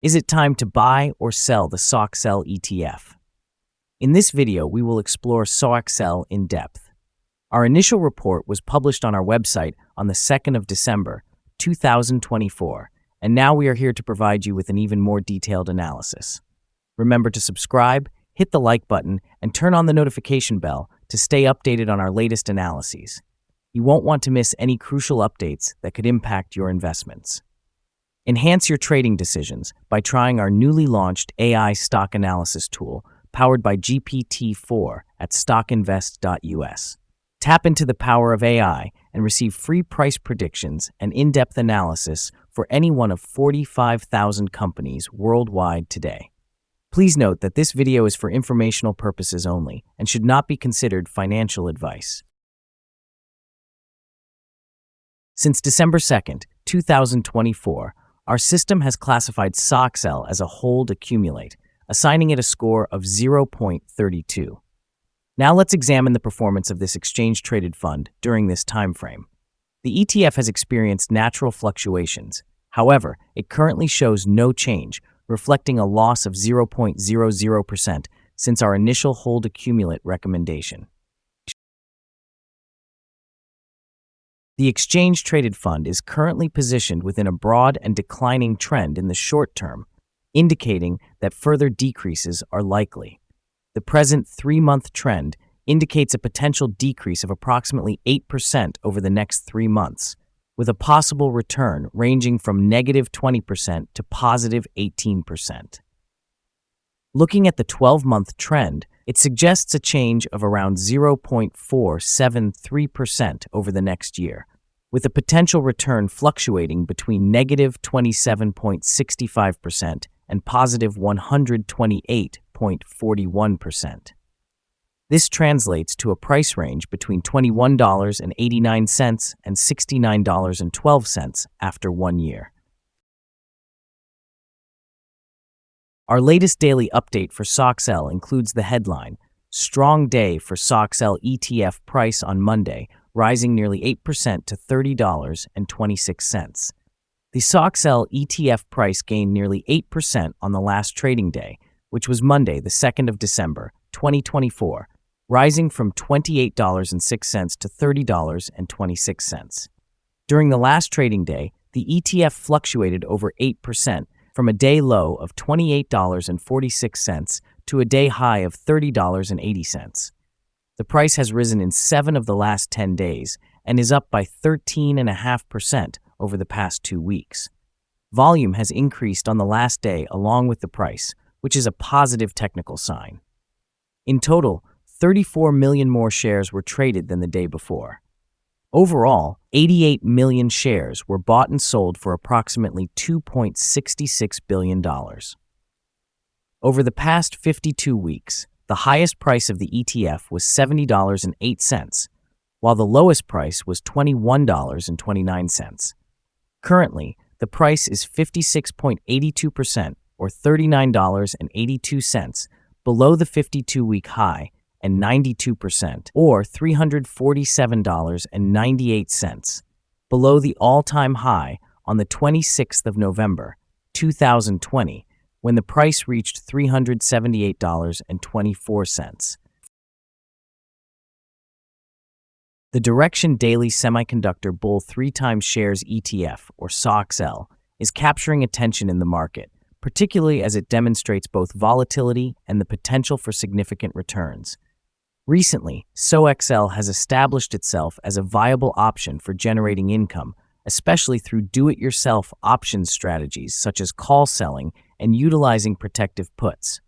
Is it time to buy or sell the SOXL ETF? In this video, we will explore SOXL in depth. Our initial report was published on our website on the 2nd of December, 2024, and now we are here to provide you with an even more detailed analysis. Remember to subscribe, hit the like button, and turn on the notification bell to stay updated on our latest analyses. You won't want to miss any crucial updates that could impact your investments. Enhance your trading decisions by trying our newly launched AI stock analysis tool powered by GPT-4 at StockInvest.us. Tap into the power of AI and receive free price predictions and in-depth analysis for any one of 45,000 companies worldwide today. Please note that this video is for informational purposes only and should not be considered financial advice. Since December 2nd, 2024, our system has classified SOXL as a hold accumulate, assigning it a score of 0.32. Now let's examine the performance of this exchange-traded fund during this time frame. The ETF has experienced natural fluctuations. However, it currently shows no change, reflecting a loss of 0.00% since our initial hold accumulate recommendation. The exchange-traded fund is currently positioned within a broad and declining trend in the short term, indicating that further decreases are likely. The present 3-month trend indicates a potential decrease of approximately 8% over the next 3 months, with a possible return ranging from negative 20% to positive 18%. Looking at the 12-month trend, it suggests a change of around 0.473% over the next year, with a potential return fluctuating between negative 27.65% and positive 128.41%. This translates to a price range between $21.89 and $69.12 after 1 year. Our latest daily update for SOXL includes the headline, Strong Day for SOXL ETF Price on Monday, rising nearly 8% to $30.26. The SOXL ETF price gained nearly 8% on the last trading day, which was Monday, the 2nd of December, 2024, rising from $28.06 to $30.26. During the last trading day, the ETF fluctuated over 8%, from a day low of $28.46 to a day high of $30.80. The price has risen in 7 of the last 10 days and is up by 13.5% over the past 2 weeks. Volume has increased on the last day along with the price, which is a positive technical sign. In total, 34 million more shares were traded than the day before. Overall, 88 million shares were bought and sold for approximately $2.66 billion. Over the past 52 weeks, the highest price of the ETF was $70.08, while the lowest price was $21.29. Currently, the price is 56.82% or $39.82 below the 52-week high and 92% or $347.98 below the all-time high on the 26th of November, 2020, when the price reached $378.24. The Direction Daily Semiconductor Bull 3x Shares ETF, or SOXL, is capturing attention in the market, particularly as it demonstrates both volatility and the potential for significant returns. Recently, SOXL has established itself as a viable option for generating income, especially through do-it-yourself options strategies such as call selling and utilizing protective puts.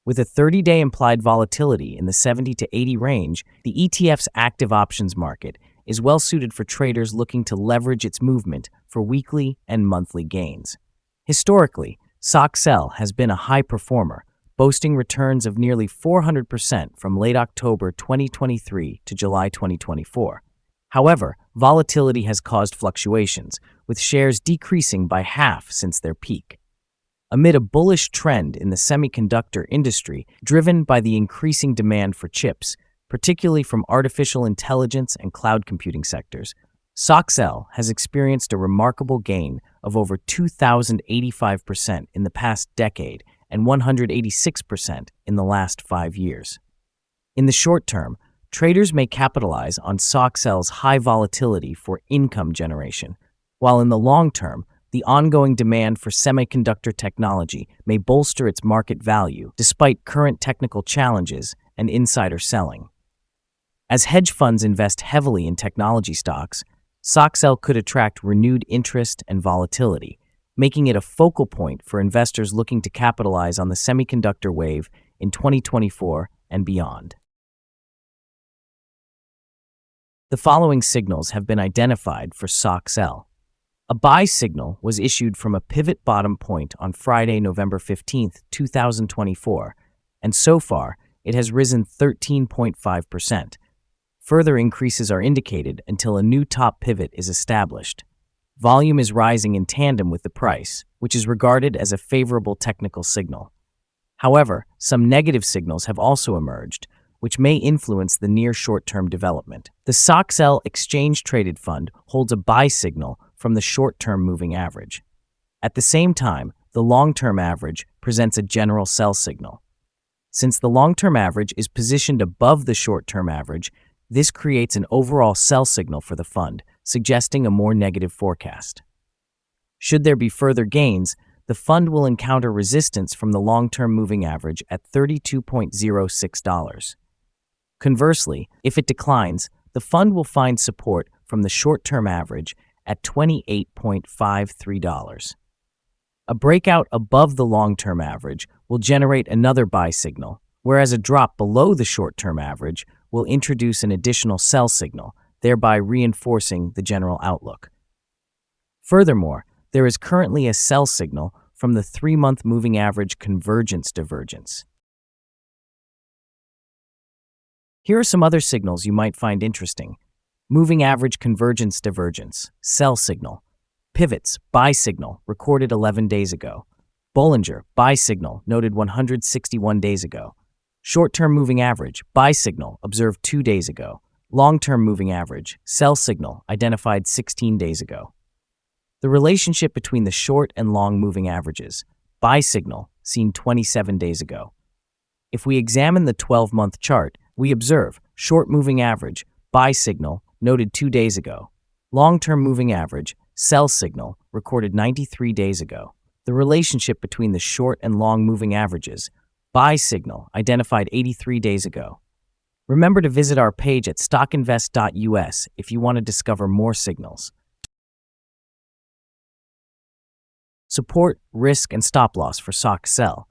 With a 30-day implied volatility in the 70 to 80 range, the ETF's active options market is well suited for traders looking to leverage its movement for weekly and monthly gains. Historically, SOXL has been a high performer, boasting returns of nearly 400% from late October 2023 to July 2024. However, volatility has caused fluctuations, with shares decreasing by half since their peak. Amid a bullish trend in the semiconductor industry driven by the increasing demand for chips, particularly from artificial intelligence and cloud computing sectors, SOXL has experienced a remarkable gain of over 2,085% in the past decade and 186% in the last 5 years. In the short term, traders may capitalize on SOXL's high volatility for income generation, while in the long term, the ongoing demand for semiconductor technology may bolster its market value despite current technical challenges and insider selling. As hedge funds invest heavily in technology stocks, SOXL could attract renewed interest and volatility, making it a focal point for investors looking to capitalize on the semiconductor wave in 2024 and beyond. The following signals have been identified for SOXL. A buy signal was issued from a pivot bottom point on Friday, November 15, 2024, and so far it has risen 13.5%. Further increases are indicated until a new top pivot is established. Volume is rising in tandem with the price, which is regarded as a favorable technical signal. However, some negative signals have also emerged, which may influence the near short-term development. The SOXL Exchange-Traded Fund holds a buy signal from the short-term moving average. At the same time, the long-term average presents a general sell signal. Since the long-term average is positioned above the short-term average, this creates an overall sell signal for the fund, suggesting a more negative forecast. Should there be further gains, the fund will encounter resistance from the long-term moving average at $32.06. Conversely, if it declines, the fund will find support from the short-term average at $28.53. A breakout above the long-term average will generate another buy signal, whereas a drop below the short-term average will introduce an additional sell signal, thereby reinforcing the general outlook. Furthermore, there is currently a sell signal from the 3-month moving average convergence divergence. Here are some other signals you might find interesting. Moving average convergence divergence, sell signal. Pivots, buy signal, recorded 11 days ago. Bollinger, buy signal, noted 161 days ago. Short-term moving average, buy signal, observed 2 days ago. Long-term moving average, sell signal, identified 16 days ago. The relationship between the short and long moving averages, buy signal, seen 27 days ago. If we examine the 12-month chart, we observe short moving average, buy signal, noted 2 days ago. Long-term moving average, sell signal, recorded 93 days ago. The relationship between the short and long moving averages, buy signal, identified 83 days ago. Remember to visit our page at StockInvest.us if you want to discover more signals. Support, risk, and stop loss for SOXL.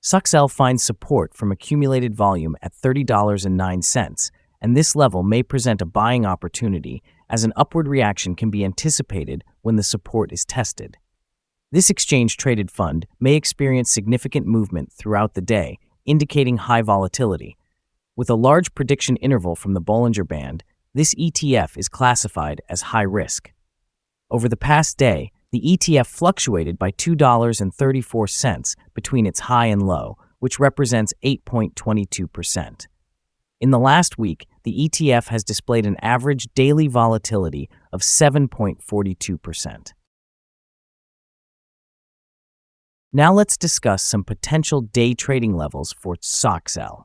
SOXL finds support from accumulated volume at $30.09, and this level may present a buying opportunity as an upward reaction can be anticipated when the support is tested. This exchange-traded fund may experience significant movement throughout the day, indicating high volatility. With a large prediction interval from the Bollinger Band, this ETF is classified as high risk. Over the past day, the ETF fluctuated by $2.34 between its high and low, which represents 8.22%. In the last week, the ETF has displayed an average daily volatility of 7.42%. Now let's discuss some potential day trading levels for SOXL.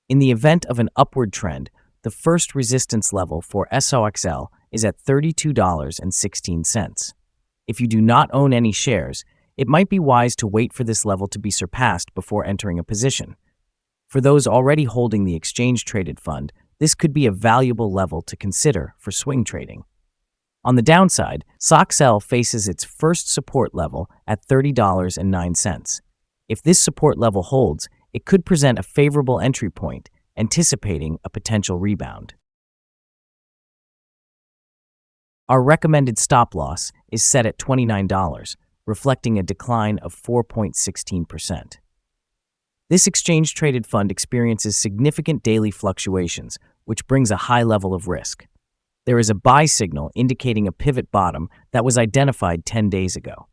In the event of an upward trend, the first resistance level for SOXL is at $32.16. If you do not own any shares, it might be wise to wait for this level to be surpassed before entering a position. For those already holding the exchange-traded fund, this could be a valuable level to consider for swing trading. On the downside, SOXL faces its first support level at $30.09. If this support level holds, it could present a favorable entry point, anticipating a potential rebound. Our recommended stop loss is set at $29, reflecting a decline of 4.16%. This exchange-traded fund experiences significant daily fluctuations, which brings a high level of risk. There is a buy signal indicating a pivot bottom that was identified 10 days ago.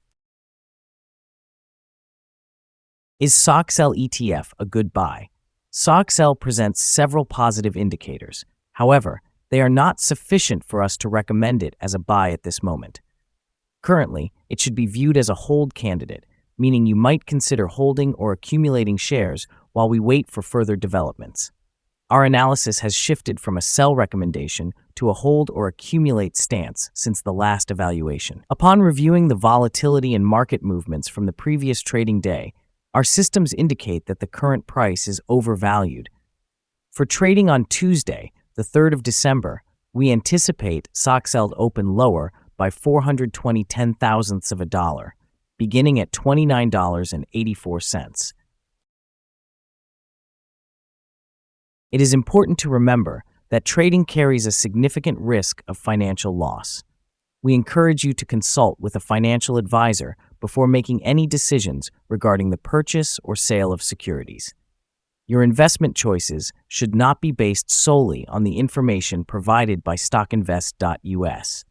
Is SOXL ETF a good buy? SOXL presents several positive indicators. However, they are not sufficient for us to recommend it as a buy at this moment. Currently, it should be viewed as a hold candidate, meaning you might consider holding or accumulating shares while we wait for further developments. Our analysis has shifted from a sell recommendation to a hold or accumulate stance since the last evaluation. Upon reviewing the volatility and market movements from the previous trading day, our systems indicate that the current price is overvalued. For trading on Tuesday, the 3rd of December, we anticipate SOXL to open lower by 420 0.1 of a dollar, beginning at $29.84. It is important to remember that trading carries a significant risk of financial loss. We encourage you to consult with a financial advisor before making any decisions regarding the purchase or sale of securities. Your investment choices should not be based solely on the information provided by StockInvest.us.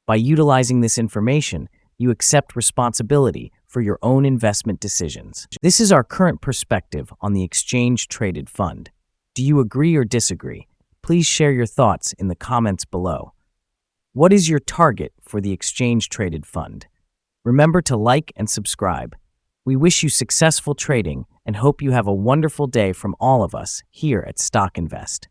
By utilizing this information, you accept responsibility for your own investment decisions. This is our current perspective on the exchange-traded fund. Do you agree or disagree? Please share your thoughts in the comments below. What is your target for the exchange-traded fund? Remember to like and subscribe. We wish you successful trading and hope you have a wonderful day from all of us here at Stock Invest.